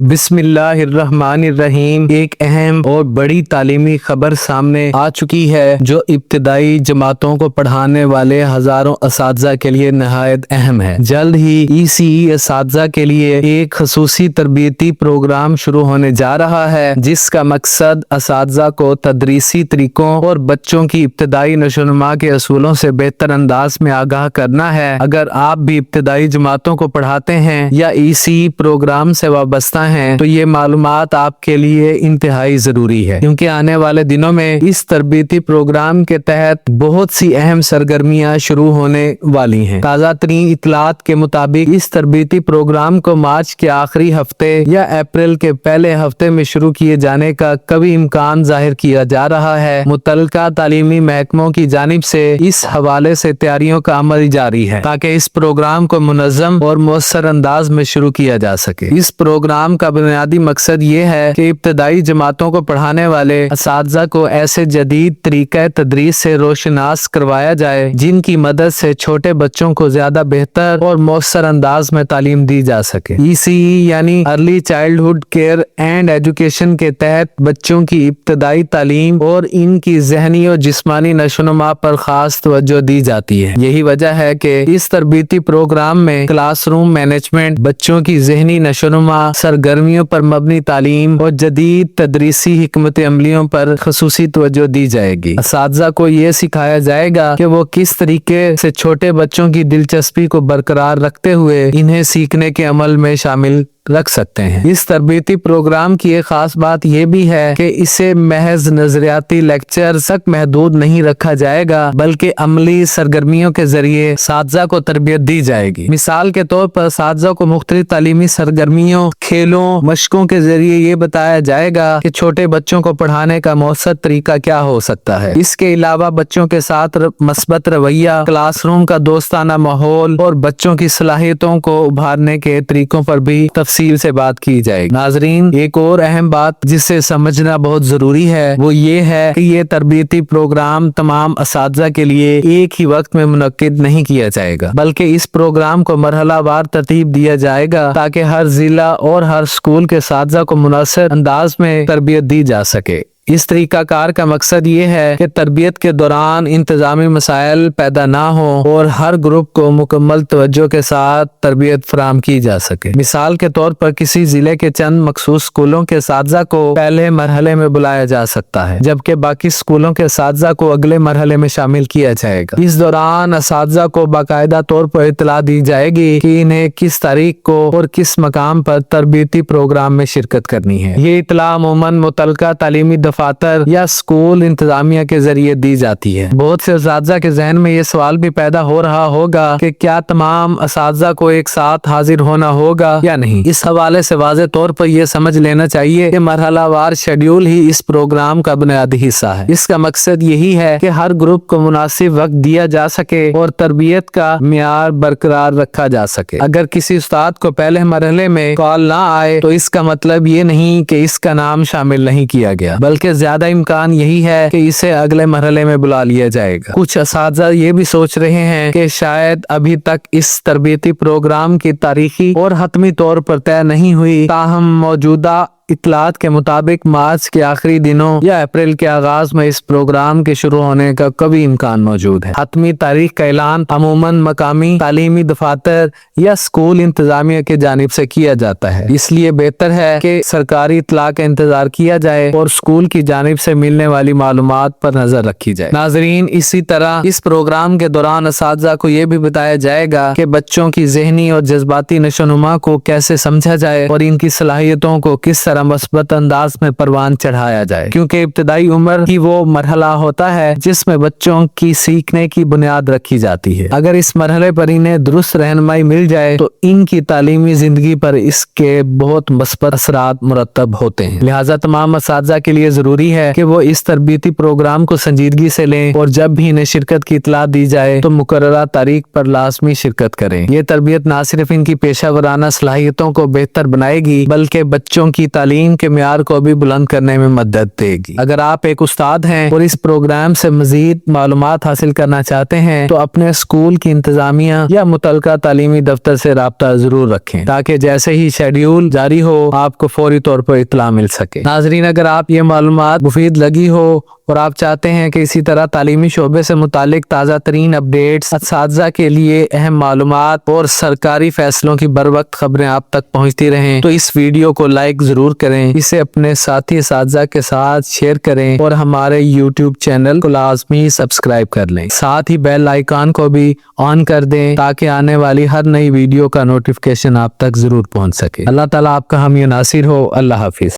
बिस्मिल्लाहिर्रहमानिर्रहीम। एक अहम और बड़ी तालीमी खबर सामने आ चुकी है जो इब्तिदाई जमातों को पढ़ाने वाले हजारों असातिज़ा के लिए नहायत अहम है। जल्द ही ECE असातिज़ा के लिए एक खसूसी तरबियती प्रोग्राम शुरू होने जा रहा है जिसका मकसद असातिज़ा को तदरीसी तरीकों और बच्चों की इब्तिदाई नशोनुमा के असूलों से बेहतर अंदाज में आगाह करना है। अगर आप भी इब्तिदाई जमातों को पढ़ाते हैं या ECE प्रोग्राम से वाबस्ता हैं तो ये मालूमात आपके लिए इंतहाई जरूरी है, क्योंकि आने वाले दिनों में इस तरबियती प्रोग्राम के तहत बहुत सी अहम सरगर्मियां शुरू होने वाली हैं। ताज़ा तरीन इतलात के मुताबिक इस तरबियती प्रोग्राम को मार्च के आखिरी हफ्ते या अप्रैल के पहले हफ्ते में शुरू किए जाने का कभी इम्कान जाहिर किया जा रहा है। मुतल्लिका तालीमी महकमों की जानिब से इस हवाले से तैयारियों का अमल जारी है ताकि इस प्रोग्राम को मुनज़्ज़म और मौसर अंदाज में शुरू किया जा सके। इस प्रोग्राम का बुनियादी मकसद ये है कि इब्तिदाई जमातों को पढ़ाने वाले असातिज़ा को ऐसे जदीद तरीक़े तदरीस से रोशनास करवाया जाए जिनकी मदद से छोटे बच्चों को ज्यादा बेहतर और मौसर अंदाज में तालीम दी जा सके। ECE यानी early childhood care and education के तहत बच्चों की इब्तिदाई तालीम और इनकी ज़हनी और जिस्मानी नशोनुमा पर खास तवज्जो दी जाती है। यही वजह है कि इस तरबियती प्रोग्राम में क्लासरूम मैनेजमेंट, बच्चों की ज़हनी नशोनुमा, सरगर्मियों पर मबनी तालीम और जदीद तदरीसी हिकमत अमलियों पर खसूसी तवज्जो दी जाएगी। असातिज़ा को ये सिखाया जाएगा कि वो किस तरीके से छोटे बच्चों की दिलचस्पी को बरकरार रखते हुए इन्हें सीखने के अमल में शामिल रख सकते हैं। इस तरबियती प्रोग्राम की एक खास बात यह भी है कि इसे महज नजरियाती लेक्चर तक महदूद नहीं रखा जाएगा, बल्कि अमली सरगर्मियों के जरिए असातिज़ा को तरबियत दी जाएगी। मिसाल के तौर पर असातिज़ा को मुख्तलिफ तालीमी सरगर्मियों, खेलों, मशकों के जरिए ये बताया जाएगा कि छोटे बच्चों को पढ़ाने का मौसर तरीका क्या हो सकता है। इसके अलावा बच्चों के साथ मस्बत रवैया, क्लासरूम का दोस्ताना माहौल और बच्चों की सलाहियतों को उभारने के तरीकों पर भी तफसील से बात की जाएगी। नाजरीन, एक और अहम बात जिसे समझना बहुत जरूरी है वो ये है कि ये तरबियती प्रोग्राम तमाम असातिज़ा के लिए एक ही वक्त में मुनक्किद नहीं किया जाएगा, बल्कि इस प्रोग्राम को मरहलावार तरतीब दिया जाएगा ताकि हर जिला और हर स्कूल के असातिज़ा को मुनासिब अंदाज में तरबियत दी जा सके। इस तरीकाकार का मकसद ये है कि तरबियत के दौरान इंतजामी मसाइल पैदा ना हो और हर ग्रुप को मुकम्मल तवज्जो के साथ तरबियत फराहम की जा सके। मिसाल के तौर पर किसी जिले के चंद मखसूस स्कूलों के असातिज़ा को पहले मरहले में बुलाया जा सकता है, जबकि बाकी स्कूलों के असातिज़ा को अगले मरहले में शामिल किया जाएगा। इस दौरान असातिज़ा को बाकायदा तौर पर इत्तला दी जाएगी कि इन्हें किस तारीख को और किस मकाम पर तरबियती प्रोग्राम में शिरकत करनी है। ये इत्तला अमूमन मुतल्लिका तालीमी दफातर या स्कूल इंतजामिया के जरिए दी जाती है। बहुत से असातिज़ा के जहन में ये सवाल भी पैदा हो रहा होगा कि क्या तमाम असातिज़ा को एक साथ हाजिर होना होगा या नहीं। इस हवाले से वाज़े तौर पर यह समझ लेना चाहिए कि मरहलावार शेड्यूल ही इस प्रोग्राम का बुनियादी हिस्सा है। इसका मकसद यही है कि हर ग्रुप को मुनासिब वक्त दिया जा सके और तरबियत का मियार बरकरार रखा जा सके। अगर किसी उस्ताद को पहले मरहले में कॉल ना आए तो इसका मतलब ये नहीं कि इसका नाम शामिल नहीं किया गया, बल्कि ज्यादा इम्कान यही है कि इसे अगले मरहले में बुला लिया जाएगा। कुछ असातिज़ा ये भी सोच रहे हैं कि शायद अभी तक इस तरबियती प्रोग्राम की तारीखी और हतमी तौर पर तय नहीं हुई, ताहम मौजूदा इतलात के मुताबिक मार्च के आखिरी दिनों या अप्रैल के आगाज में इस प्रोग्राम के शुरू होने का कभी इम्कान मौजूद है। हतमी तारीख का ऐलान अमूमन मकामी तालीमी दफातर या स्कूल इंतजामिया की जानिब से किया जाता है, इसलिए बेहतर है कि सरकारी इतला का इंतजार किया जाए और स्कूल की जानिब से मिलने वाली मालूमात पर नजर रखी जाए। नाजरीन, इसी तरह इस प्रोग्राम के दौरान असातिज़ा को यह भी बताया जाएगा कि बच्चों की ज़हनी और जज्बाती नशोनुमा को कैसे समझा जाए और इनकी सलाहियतों को किस मस्बत अंदाज में परवान चढ़ाया जाए, क्योंकि इब्तिदाई उम्र ही वो मरहला होता है जिसमें बच्चों की सीखने की बुनियाद रखी जाती है। अगर इस मरहले पर इन्हें दुरुस्त रहनुमाई मिल जाए तो इनकी तालीमी जिंदगी पर इसके बहुत मस्बत असरात मुरतब होते हैं। लिहाजा तमाम असातिज़ा के लिए जरूरी है कि वो इस तरबियती प्रोग्राम को संजीदगी से लें और जब भी इन्हें शिरकत की इत्तला दी जाए तो मुकर्ररा तारीख पर लाजमी शिरकत करें। ये तरबियत न सिर्फ इनकी पेशा वराना सलाहियतों को बेहतर बनाएगी बल्कि बच्चों की तालीम के म्यार को भी बुलंद करने में मदद देगी। अगर आप एक उस्ताद हैं और इस प्रोग्राम से मजीद मालूमात हासिल करना चाहते हैं तो अपने स्कूल की इंतजामिया या मुतलका तालीमी दफ्तर से राब्ता जरूर रखें ताकि जैसे ही शेड्यूल जारी हो आपको फौरी तौर पर इत्तला मिल सके। नाजरीन, अगर आप ये मालूमात मुफीद लगी हो और आप चाहते हैं कि इसी तरह तालीमी शोबे से मुतालिक ताज़ा तरीन अपडेट्स, असातिज़ा के लिए अहम मालूमात और सरकारी फैसलों की बर वक्त खबरें आप तक पहुँचती रहें तो इस वीडियो को लाइक ज़रूर करें, इसे अपने साथी असातिज़ा के साथ शेयर करें और हमारे YouTube चैनल को लाजमी सब्सक्राइब कर लें। साथ ही बेल आइकन को भी ऑन कर दें ताकि आने वाली हर नई वीडियो का नोटिफिकेशन आप तक ज़रूर पहुँच सके। अल्लाह ताला आपका हामी नासिर हो। अल्लाह हाफिज़।